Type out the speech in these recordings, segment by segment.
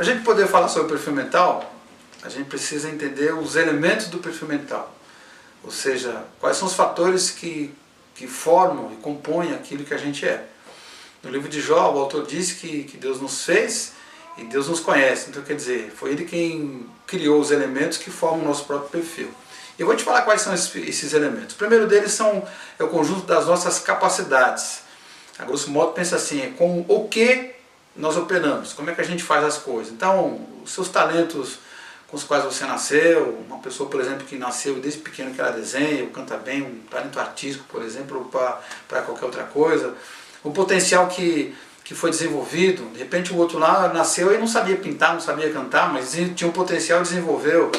Para a gente poder falar sobre o perfil mental, a gente precisa entender os elementos do perfil mental. Ou seja, quais são os fatores que formam e compõem aquilo que a gente é. No livro de Jó, o autor diz que Deus nos fez e Deus nos conhece. Então, quer dizer, foi Ele quem criou os elementos que formam o nosso próprio perfil. Eu vou te falar quais são esses elementos. O primeiro deles é o conjunto das nossas capacidades. A grosso modo, pensa assim, é com o que nós operamos, como é que a gente faz as coisas. Então, os seus talentos com os quais você nasceu, uma pessoa, por exemplo, que nasceu desde pequeno que ela desenha, ou canta bem, um talento artístico, por exemplo, ou para qualquer outra coisa, o potencial que foi desenvolvido, de repente o outro lá nasceu e não sabia pintar, não sabia cantar, mas tinha um potencial e desenvolveu.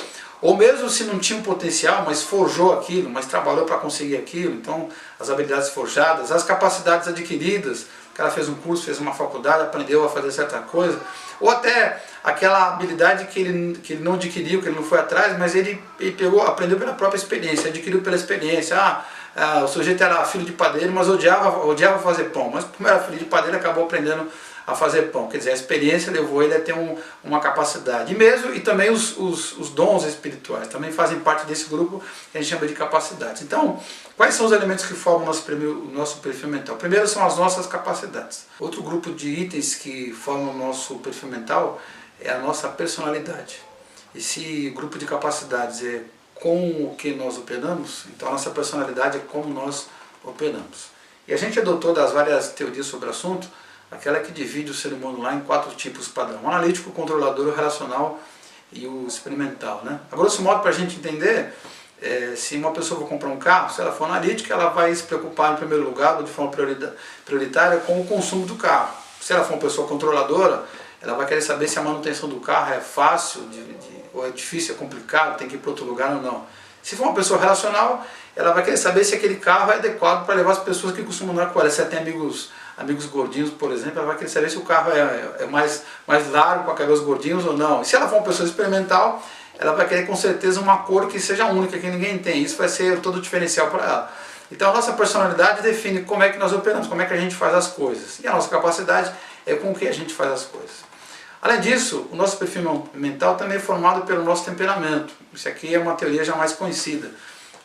Ou mesmo se não tinha um potencial, mas forjou aquilo, mas trabalhou para conseguir aquilo, então as habilidades forjadas, as capacidades adquiridas, que ela fez um curso, fez uma faculdade, aprendeu a fazer certa coisa, ou até aquela habilidade que ele não adquiriu, que ele não foi atrás, mas ele aprendeu pela própria experiência, adquiriu pela experiência. O sujeito era filho de padeiro, mas odiava fazer pão, mas como era filho de padeiro, acabou aprendendo a fazer pão. Quer dizer, a experiência levou ele a ter uma capacidade. E também os dons espirituais também fazem parte desse grupo que a gente chama de capacidades. Então, quais são os elementos que formam o nosso perfil mental? Primeiro são as nossas capacidades. Outro grupo de itens que formam o nosso perfil mental é a nossa personalidade. Esse grupo de capacidades é com o que nós operamos, então a nossa personalidade é como nós operamos. E a gente adotou das várias teorias sobre o assunto, aquela que divide o ser humano lá em 4 tipos padrão: o analítico, o controlador, o relacional e o experimental, né? A grosso modo, para a gente entender, se uma pessoa for comprar um carro, se ela for analítica, ela vai se preocupar em primeiro lugar, ou de forma prioritária, com o consumo do carro. Se ela for uma pessoa controladora, ela vai querer saber se a manutenção do carro é fácil, ou é difícil, é complicado, tem que ir para outro lugar ou não. Se for uma pessoa relacional, ela vai querer saber se aquele carro é adequado para levar as pessoas que costumam andar com ela. Se ela tem amigos gordinhos, por exemplo, ela vai querer saber se o carro é mais largo para caber os gordinhos ou não. E se ela for uma pessoa experimental, ela vai querer com certeza uma cor que seja única, que ninguém tem. Isso vai ser todo o diferencial para ela. Então a nossa personalidade define como é que nós operamos, como é que a gente faz as coisas. E a nossa capacidade é com que a gente faz as coisas. Além disso, o nosso perfil mental também é formado pelo nosso temperamento. Isso aqui é uma teoria já mais conhecida.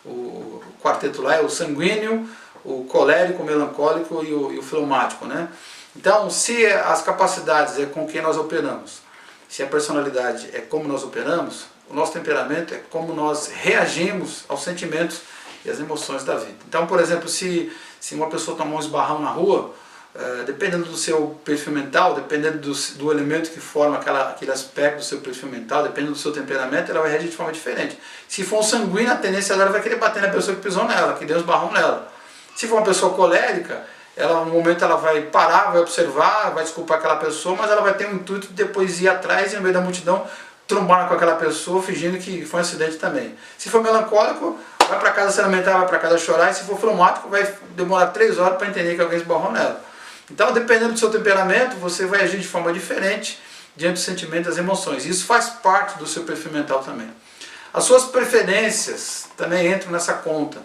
O quarteto lá é o sanguíneo, o colérico, o melancólico e o fleumático, né? Então, se as capacidades é com quem nós operamos, se a personalidade é como nós operamos, o nosso temperamento é como nós reagimos aos sentimentos e às emoções da vida. Então, por exemplo, se uma pessoa tomar um esbarrão na rua, dependendo do seu perfil mental, dependendo do elemento que forma aquele aspecto do seu perfil mental, dependendo do seu temperamento, ela vai reagir de forma diferente. Se for um sanguíneo, a tendência dela vai querer bater na pessoa que pisou nela, que deu um esbarrão nela. Se for uma pessoa colérica, no momento ela vai parar, vai observar, vai desculpar aquela pessoa, mas ela vai ter um intuito de depois ir atrás e no meio da multidão trombar com aquela pessoa, fingindo que foi um acidente também. Se for melancólico, vai para casa se lamentar, vai para casa chorar, e se for fleumático, vai demorar 3 horas para entender que alguém esbarrou nela. Então, dependendo do seu temperamento, você vai agir de forma diferente diante dos sentimentos e das emoções. Isso faz parte do seu perfil mental também. As suas preferências também entram nessa conta.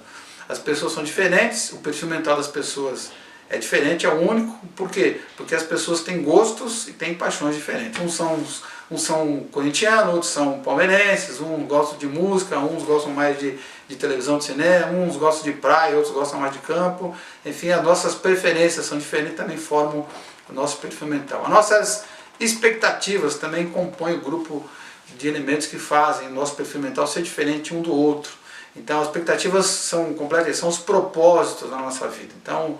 As pessoas são diferentes, o perfil mental das pessoas é diferente, é único. Por quê? Porque as pessoas têm gostos e têm paixões diferentes. Uns são corintianos, outros são palmeirenses, uns gostam de música, uns gostam mais de televisão, de cinema, uns gostam de praia, outros gostam mais de campo. Enfim, as nossas preferências são diferentes e também formam o nosso perfil mental. As nossas expectativas também compõem o grupo de elementos que fazem o nosso perfil mental ser diferente um do outro. Então, as expectativas são completas, são os propósitos da nossa vida. Então,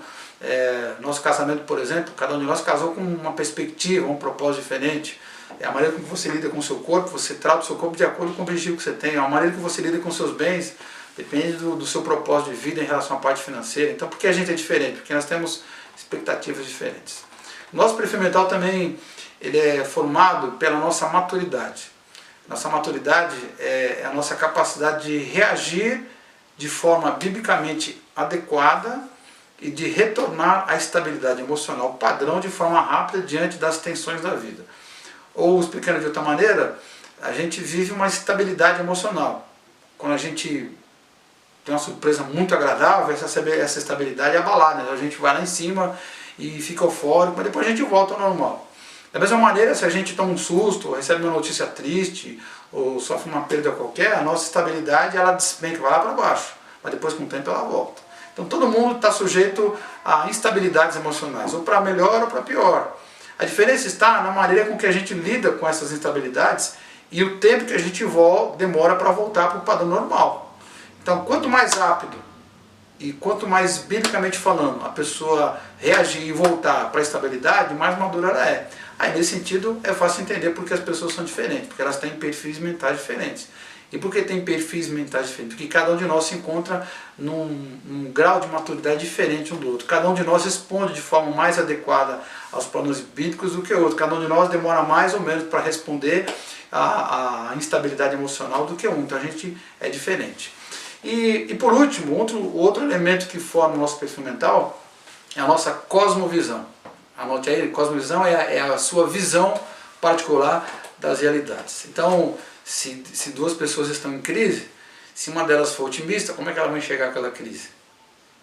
nosso casamento, por exemplo, cada um de nós casou com uma perspectiva, um propósito diferente. É a maneira como você lida com o seu corpo, você trata o seu corpo de acordo com o objetivo que você tem. A maneira que você lida com os seus bens depende do seu propósito de vida em relação à parte financeira. Então, por que a gente é diferente? Porque nós temos expectativas diferentes. O nosso perfil mental também ele é formado pela nossa maturidade. Nossa maturidade é a nossa capacidade de reagir de forma biblicamente adequada e de retornar à estabilidade emocional padrão de forma rápida diante das tensões da vida. Ou, explicando de outra maneira, a gente vive uma estabilidade emocional. Quando a gente tem uma surpresa muito agradável, essa estabilidade é abalada, né? A gente vai lá em cima e fica eufórico, mas depois a gente volta ao normal. Da mesma maneira, se a gente toma um susto, ou recebe uma notícia triste, ou sofre uma perda qualquer, a nossa estabilidade ela despenca, vai lá para baixo, mas depois com o tempo ela volta. Então todo mundo está sujeito a instabilidades emocionais, ou para melhor ou para pior. A diferença está na maneira com que a gente lida com essas instabilidades e o tempo que a gente demora para voltar para o padrão normal. Então quanto mais rápido e quanto mais biblicamente falando a pessoa reagir e voltar para a estabilidade, mais madura ela é. Aí nesse sentido é fácil entender porque as pessoas são diferentes, porque elas têm perfis mentais diferentes. E por que tem perfis mentais diferentes? Porque cada um de nós se encontra num grau de maturidade diferente um do outro. Cada um de nós responde de forma mais adequada aos padrões bíblicos do que o outro. Cada um de nós demora mais ou menos para responder à instabilidade emocional do que um. Então a gente é diferente. E por último, outro elemento que forma o nosso perfil mental é a nossa cosmovisão. Anote aí, cosmovisão é a sua visão particular das realidades. Então, se duas pessoas estão em crise, se uma delas for otimista, como é que ela vai enxergar aquela crise?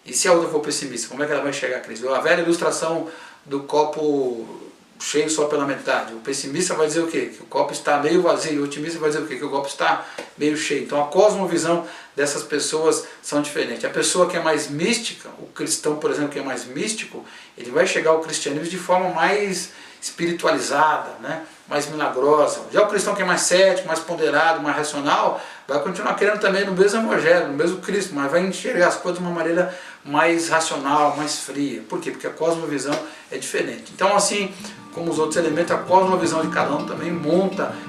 E se a outra for pessimista, como é que ela vai enxergar a crise? A velha ilustração do copo cheio só pela metade. O pessimista vai dizer o quê? Que o copo está meio vazio. O otimista vai dizer o quê? Que o copo está meio cheio. Então a cosmovisão dessas pessoas são diferentes. A pessoa que é mais mística, o cristão, por exemplo, que é mais místico, ele vai chegar ao cristianismo de forma mais espiritualizada, né? Mais milagrosa. Já o cristão que é mais cético, mais ponderado, mais racional, vai continuar querendo também no mesmo evangelho, no mesmo Cristo, mas vai enxergar as coisas de uma maneira mais racional, mais fria. Por quê? Porque a cosmovisão é diferente. Então, assim como os outros elementos, a cosmovisão de cada um também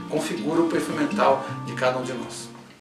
configura o perfil mental de cada um de nós.